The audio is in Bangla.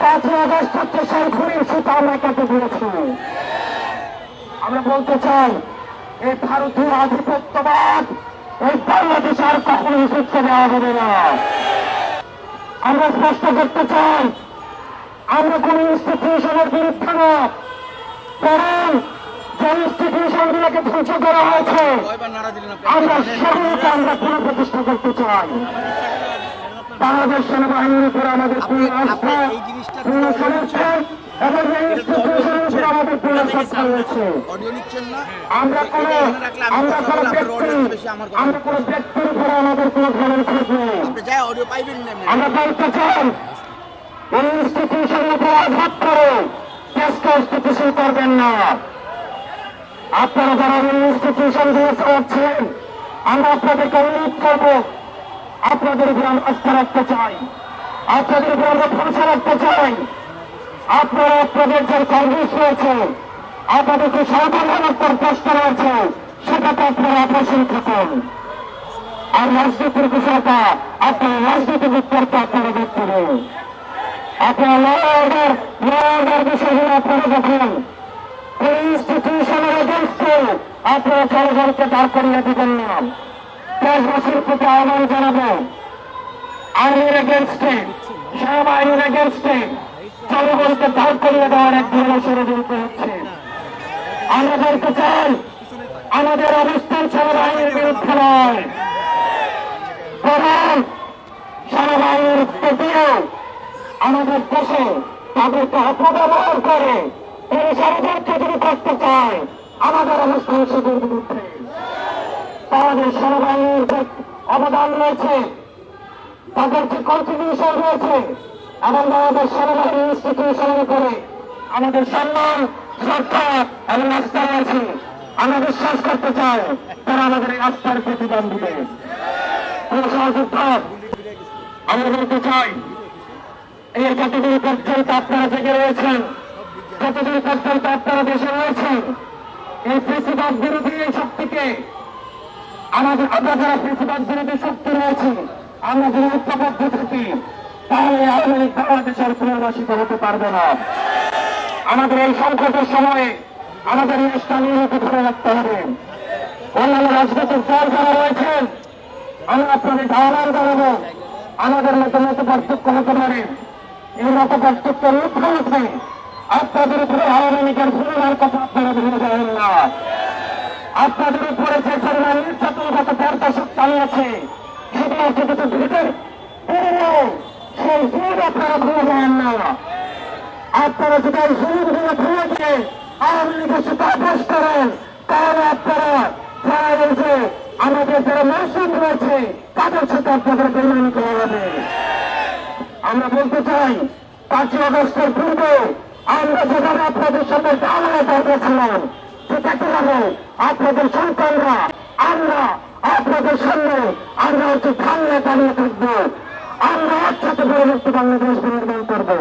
5ই আগস্ট হচ্ছে সেই খুনির সুতা আমরা কেটে দিয়েছি। আমরা বলতে চাই এই ভারতীয় আধিপত্যবাদ এই বাংলাদেশে আর কখনো শিক্ষা দেওয়া হবে না। আমরা স্পষ্ট করতে চাই আমরা কোন ইনস্টিটিউশনের বিরুদ্ধে না, কারণ যে ইনস্টিটিউশন গুলোকে ধ্বংস করা হয়েছে আমরা সেগুলোকে আমরা পুনঃপ্রতিষ্ঠা করতে চাই। বাংলাদেশ সেনাবাহিনীর উপরে আমাদের পূর্ণ আস্থা, পূর্ণ সমর্থন এবং এই ইনস্টিটিউশনের উপরে আমাদের পূর্ণ শ্রদ্ধা রয়েছে। আমরা কোনো ব্যক্তির উপরে আমাদের কোনো ধরনের ক্ষোভ নেই। আমরা বলতে চাই এই ইনস্টিটিউশনের উপর আঘাত করে দেশকে স্থিতিশীল করবেন না। আপনারা যারা ইনস্টিটিউশন দিয়ে চালাচ্ছেন আমরা আপনাদেরকে অনুরোধ করব, আপনাদের উপর আমরা আস্থা রাখতে চাই, আপনাদের উপর আমরা ভরসা রাখতে চাই। আপনারা আপনাদের যে সার্ভিস রয়েছে, আপনাদের যে সর্বধারণার প্রশ্ন রয়েছে সেটাতে আপনারা অপসীন থাকুন। আর রাজনীতির বিষয়টা আপনারা রাজনীতির উত্তরটা আপনারা দেখতে দিন। আপনারা ল অর্ডার বিষয়গুলো আপনারা দেখুন। এই ইনস্টিটিউশনের এগেন্স্টে আপনারা জনগণকে দাঁড় করিয়ে দিবেন না। দেশবাসীর প্রতি আহ্বান জানাবো, আর্মির এগেন্স্টে, সেনাবাহিনীর এগেন্স্টে জনগণকে দাঁড় করিয়ে দেওয়ার এক ধরনের ষড়যন্ত্র হচ্ছে। আমরা বলতে চাই আমাদের অবস্থান সেনাবাহিনীর বিরুদ্ধে নয়, বরং সেনাবাহিনীর প্রতিও আমাদের দেশে তাদেরকে অপব্যবহার করে এই ষড়যন্ত্র যদি করতে চায় আমাদের অবস্থান সেদের বিরুদ্ধে। তাদের সেনাবাহিনীর যে অবদান রয়েছে, তাদের যে কন্ট্রিবিউশন রয়েছে এবং আমাদের সেনাবাহিনী ইনস্টিটিউশনের উপরে আমাদের সম্মান, শ্রদ্ধা এবং আস্থা রয়েছে। আমরা বিশ্বাস করতে চাই তারা আমাদের এই আস্থার প্রতিদান দিবে। আমরা বলতে চাই এই যতদিন পর্যন্ত আপনারা জেগে রয়েছেন, যতদিন পর্যন্ত আপনারা দেশে রয়েছেন, এই ফেসিবাদ বিরোধী এই শক্তিকে আমাদের আমরা যারা ফেসিবাদ বিরোধী শক্তি রয়েছে আমরা যদি ঐক্যবদ্ধ থাকি তাহলে আওয়ামী লীগ বাংলাদেশের পুনর্বাসিত হতে পারবে না। আমাদের এই সংকটের সময়ে আমাদের এই স্থানীয়কে ধরে রাখতে হবে। অন্যান্য রাজনৈতিক দল যারা রয়েছেন আমি আপনাদের আহ্বান জানাবো, আমাদের মতো পার্থক্য হতে পারে, এই মতো পার্থক্যের ঊর্ধ্বে আপনাদের উপরে আওয়ামী লীগের ভূমিকার কথা আপনারা ভুলে যাবেন না। আপনাদের উপরে যে পরিমাণ নির্যাতন গত 1.5 দশক চালিয়েছে সেগুলো থেকে তো ভিতর সেই ভূমি আপনারা ভুলে যাবেন না। আপনারা যদি এই ভূমিগুলো ভুলে গিয়ে আওয়ামী লীগের সাথে আপোষ করেন তাহলে আপনারা যারা রয়েছে আমাদের যারা মৌসুম রয়েছে তাদের সাথে আপনাদের বেইমানি করা হবে। আমরা বলতে চাই 5ই আগস্টের পূর্বে আমরা যেখানে আপনাদের সাথে দাঁড়ায় দাঁড়িয়েছিলাম সেটাকে হবে আপনাদের সন্তানরা আমরা আপনাদের সামনে আমরা হচ্ছে সামনে দাঁড়িয়ে থাকবো। আমরা একসাথে পরবর্তী বাংলাদেশ নির্মাণ করবো।